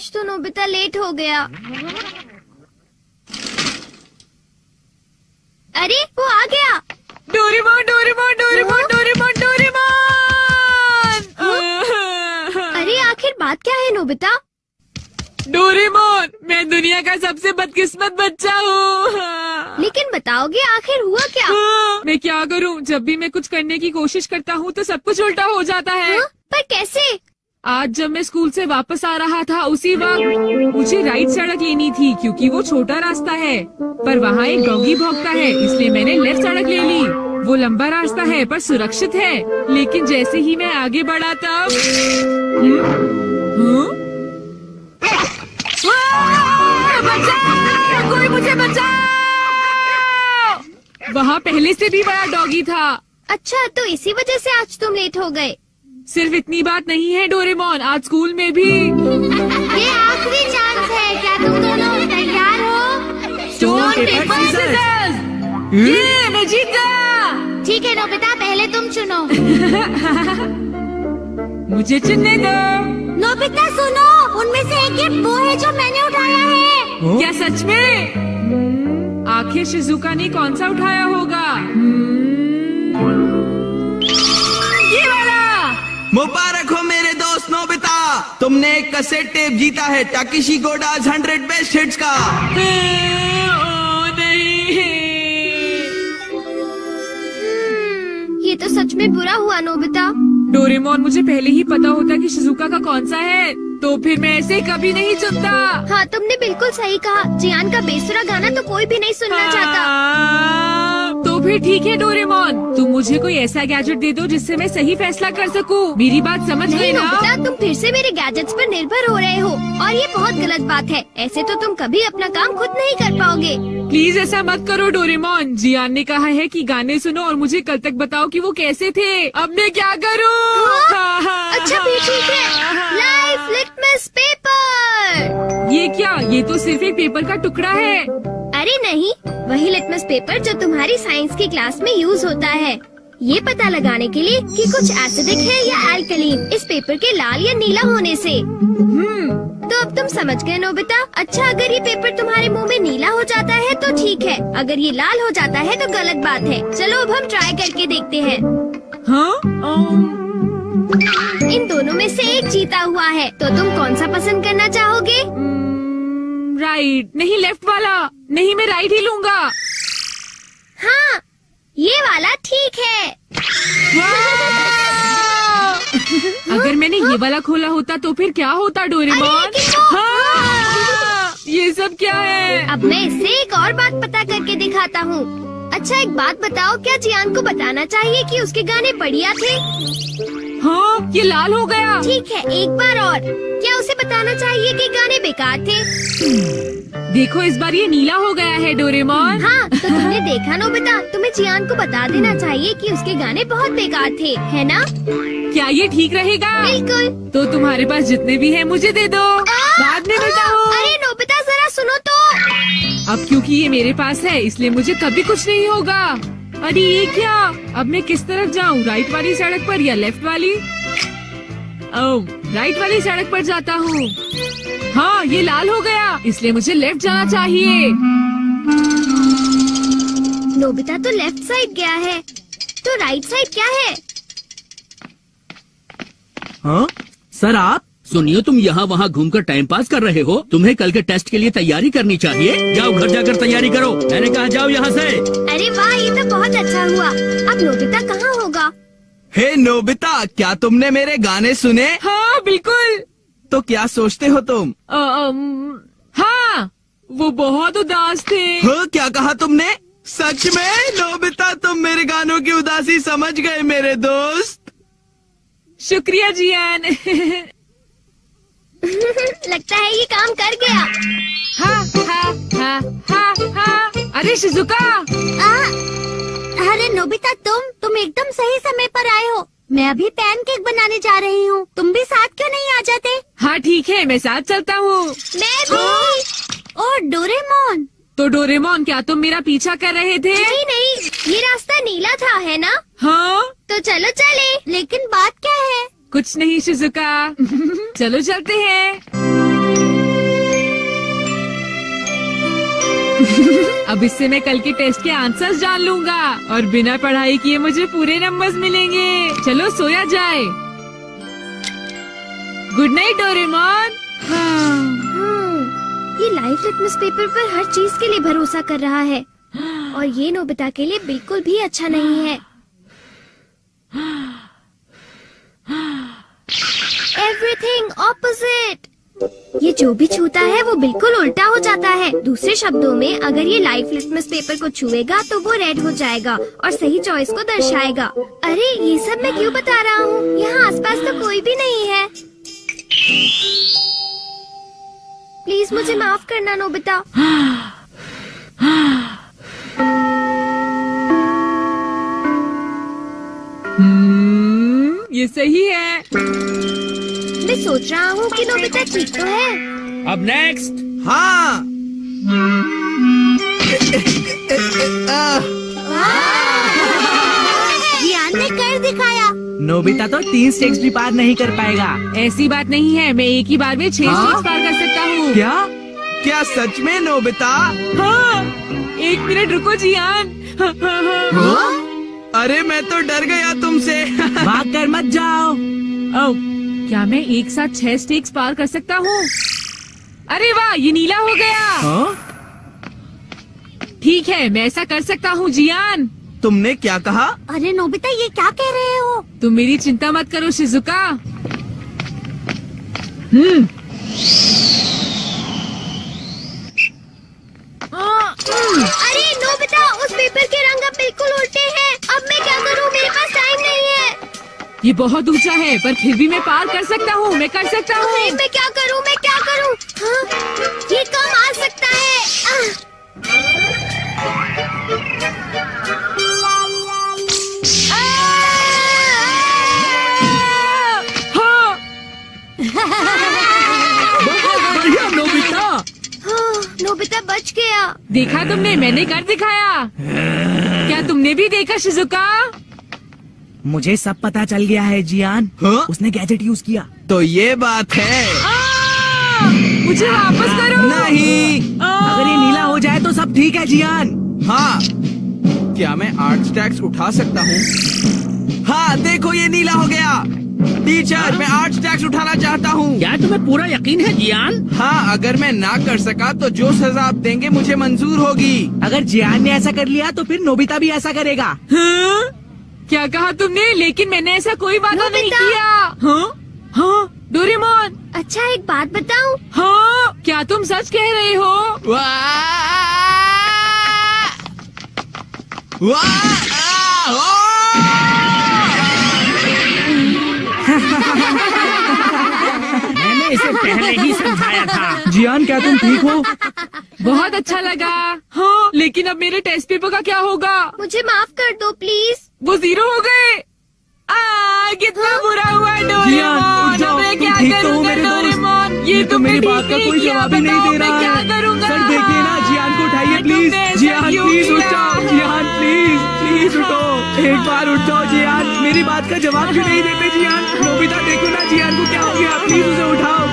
आज तो Nobita late हो गया। अरे वो आ गया। Doraemon Doraemon Doraemon Doraemon Doraemon. अरे आखिर बात क्या है नोबिता? डोरेमोन, मैं दुनिया का सबसे बदकिस्मत बच्चा हूँ। लेकिन बताओगे आखिर हुआ क्या? मैं क्या करूँ, जब भी मैं कुछ करने की कोशिश करता हूँ तो सब कुछ उल्टा हो जाता है। पर कैसे? आज जब मैं स्कूल से वापस आ रहा था उसी वक्त मुझे राइट सड़क लेनी थी क्योंकि वो छोटा रास्ता है, पर वहाँ एक डॉगी भौंकता है, इसलिए मैंने लेफ्ट सड़क ले ली। वो लंबा रास्ता है पर सुरक्षित है, लेकिन जैसे ही मैं आगे बढ़ा तब बचाओ! कोई मुझे बचाओ! वहाँ पहले से भी बड़ा डॉगी था। अच्छा, तो इसी वजह से आज तुम लेट हो गए। सिर्फ इतनी बात नहीं है डोरेमोन, आज स्कूल में भी। ये आखिरी चांस है, क्या तुम दोनों तैयार हो? Stone paper scissors. ये मैं जीत गया। ठीक है नोबिता, पहले तुम चुनो। मुझे चुनने दो। नोबिता सुनो, उनमें से एक गिफ्ट वो है जो मैंने उठाया है। क्या सच में? आखिर शिजुका ने कौन सा उठाया होगा? ये वाला। मुबारक हो मेरे दोस्त नोबिता, तुमने एक कैसेट टेप जीता है टाकेशी गोडाज 100 बेस्ट हिट्स का। ओ नहीं। ये तो सच में बुरा हुआ नोबिता। डोरेमोन, मुझे पहले ही पता होता कि शिजुका का कौन सा है तो फिर मैं ऐसे कभी नहीं चुनता। हाँ, तुमने बिल्कुल सही कहा। जियान का बेसुरा गाना तो कोई भी नहीं सुनना चाहता। तो फिर ठीक है डोरेमोन, तुम मुझे कोई ऐसा गैजेट दे दो जिससे मैं सही फैसला कर सकूं। मेरी बात समझ गए ना? नोबिता, तुम फिर से मेरे गैजेट्स पर निर्भर हो रहे हो और ये बहुत गलत बात है। ऐसे तो तुम कभी अपना काम खुद नहीं कर पाओगे। प्लीज ऐसा मत करो डोरेमोन। जियान ने कहा है कि गाने सुनो और मुझे कल तक बताओ कि वो कैसे थे। अब मैं क्या करूं? अच्छा भी ठीक है। Life litmus paper. ये क्या? ये तो सिर्फ एक पेपर का टुकड़ा है। अरे नहीं, वही लिटमस पेपर जो तुम्हारी साइंस की क्लास में यूज होता है, ये पता लगाने के लिए कि कुछ एसिडिक है या एल्कलीन इस पेपर के लाल या नीला होने से। तो अब तुम समझ गए नोबिता। अच्छा, अगर ये पेपर तुम्हारे मुंह में नीला हो जाता है तो ठीक है, अगर ये लाल हो जाता है तो गलत बात है। चलो अब हम ट्राई करके देखते हैं। इन दोनों में से एक जीता हुआ है, तो तुम कौन सा पसंद करना चाहोगे? राइट। नहीं, लेफ्ट वाला। नहीं, मैं राइट ही लूंगा। हाँ, ये वाला ठीक है। अगर मैंने ये वाला खोला होता तो फिर क्या होता डोरेमोन? ये सब क्या है? अब मैं इससे एक और बात पता करके दिखाता हूँ। अच्छा, एक बात बताओ, क्या जियान को बताना चाहिए कि उसके गाने बढ़िया थे? हाँ, ये लाल हो गया। ठीक है, एक बार और। क्या उसे बताना चाहिए कि गाने बेकार थे? देखो, इस बार ये नीला हो गया है डोरेमोन। हाँ, तो तुमने देखा नोबिता, तुम्हें जियान को बता देना चाहिए कि उसके गाने बहुत बेकार थे, है ना? क्या ये ठीक रहेगा? बिल्कुल। तो तुम्हारे पास जितने भी हैं मुझे दे दो, बाद में बताओ। अरे नोबिता, जरा सुनो तो। अब क्योंकि ये मेरे पास है इसलिए मुझे कभी कुछ नहीं होगा। अरे ये क्या? अब मैं किस तरफ जाऊँ, राइट वाली सड़क पर या लेफ्ट वाली? ओह, राइट वाली सड़क पर जाता हूँ। हाँ, ये लाल हो गया, इसलिए मुझे लेफ्ट जाना चाहिए। नोबिता तो लेफ्ट साइड गया है, तो राइट साइड क्या है? हाँ सर, आप सुनिए, तुम यहाँ वहाँ घूमकर टाइम पास कर रहे हो। तुम्हें कल के टेस्ट के लिए तैयारी करनी चाहिए। जाओ घर जाकर तैयारी करो। मैंने कहा जाओ यहाँ से। अरे वाह, ये तो बहुत अच्छा हुआ। अब नोबिता कहाँ होगा? हे नोबिता, क्या तुमने मेरे गाने सुने? हाँ बिल्कुल। तो क्या सोचते हो तुम? हाँ, वो बहुत उदास थे। हाँ, क्या कहा तुमने? सच में नोबिता, तुम मेरे गानों की उदासी समझ गए मेरे दोस्त। शुक्रिया जियान। लगता है ये काम कर गया। हाँ हाँ हाँ हाँ हाँ। अरे शिजुका। अरे नोबिता, तुम एकदम सही समय पर आए हो। मैं अभी पैनकेक बनाने जा रही हूँ। तुम भी साथ क्यों नहीं आ जाते? हाँ ठीक है, मैं साथ चलता हूँ। मैं भी। और डोरेमोन। तो डोरेमोन, क्या तुम मेरा पीछा कर रहे थे? नहीं, ये रास्ता नीला था, है ना? हाँ। तो चलो चले। लेकिन बात क्या है? कुछ नहीं शिजुका। चलो चलते हैं। अब इससे मैं कल के टेस्ट के आंसर्स जान लूंगा और बिना पढ़ाई किए मुझे पूरे नंबर्स मिलेंगे। चलो सोया जाए। Good night Doraemon. हाँ। ये लाइफ लिटमस पेपर पर हर चीज के लिए भरोसा कर रहा है और ये नोबिता के लिए बिल्कुल भी अच्छा नहीं है। Everything opposite. ये जो भी छूता है वो बिल्कुल उल्टा हो जाता है। दूसरे शब्दों में अगर ये लाइफ लिटमस पेपर को छुएगा तो वो रेड हो जाएगा और सही चॉइस को दर्शाएगा। अरे ये सब मैं क्यों बता रहा हूँ? यहाँ आसपास तो कोई भी नहीं है। प्लीज मुझे माफ करना नोबिता। ये सही है। मैं सोच रहा हूँ कि नोबिता ठीक तो है। अब नेक्स्ट। हाँ। जियान ने कर दिखाया। नोबिता तो 3 स्टेप्स भी पार नहीं कर पाएगा। ऐसी बात नहीं है, मैं एक ही बार में 6 स्टेप्स पार कर सकता हूँ। क्या? क्या सच में नोबिता? हाँ। 1 मिनट रुको जियान। अरे मैं तो डर गया तुमसे। भाग कर मत जाओ। क्या मैं एक साथ 6 स्टेप्स पार कर सकता हूँ? अरे वाह, ये नीला हो गया। हाँ? ठीक है, मैं ऐसा कर सकता हूँ जियान। तुमने क्या कहा? अरे नोबिता ये क्या कह रहे हो? तुम मेरी चिंता मत करो शिजुका। अरे नोबिता उस पेपर के रंग अब बिल्कुल उल्टे हैं। अब मैं क्या करूँ? मेरे पास टाइम नहीं है। ये बहुत ऊंचा है पर फिर भी मैं पार कर सकता हूँ। मैं कर सकता हूँ। अरे मैं क्या करूँ? मैं क्या करूँ? हाँ? ये कम आ सकता है। हाँ। बहुत बढ़िया नोबिता। हाँ, नोबिता बच गया। देखा तुमने, मैंने कर दिखाया। क्या तुमने भी देखा शिजुका? मुझे सब पता चल गया है जियान। हाँ? उसने गैजेट यूज किया। तो ये बात है। मुझे वापस करो। नहीं। अगर ये नीला हो जाए तो सब ठीक है जियान। हाँ। क्या मैं 8 स्टैक्स उठा सकता हूँ? हाँ देखो ये नीला हो गया। टीचर मैं 8 स्टैक्स उठाना चाहता हूँ। क्या तुम्हें पूरा यकीन है जियान? हाँ अगर मैं ना कर सका तो जो सजा आप देंगे मुझे मंजूर होगी। अगर जियान ने ऐसा कर लिया तो फिर नोबिता भी ऐसा करेगा। हाँ? क्या कहा तुमने? लेकिन मैंने ऐसा कोई वादा नहीं नोबिता! किया। हाँ? हाँ? डोरेमोन। अच्छा एक बात बताऊँ? हाँ? क्या तुम सच कह रहे हो? वाह! वाह! मैंने इसे पहले ही समझाया था। जियान क्या तुम ठीक हो? बहुत अच्छा लगा। हाँ, लेकिन अब मेरे टेस्ट पेपर का क्या होगा? मुझे माफ कर दो प्लीज। वो 0 हो गए। कितना बुरा हुआ जियान, डोरेमोन। उठ जाओ, अब मैं तुम क्या ठीक तो हो करूँगा मेरे दोस्त? डोरेमोन? ये तो मेरी बात का कोई जवाब ही नहीं दे रहा क्या है। करूँगा? सर देखिए ना, जियान को उठाइए प्लीज। तुमने ऐसा जियान क्यों प्लीज उठ किया? जाओ। जियान प्लीज उठो। एक बार उठ जाओ जियान। मेरी बात का जवाब क्यों नहीं देते जियान? नोबिता देखो ना जियान को क्या हो गया। प्लीज उसे उठाओ।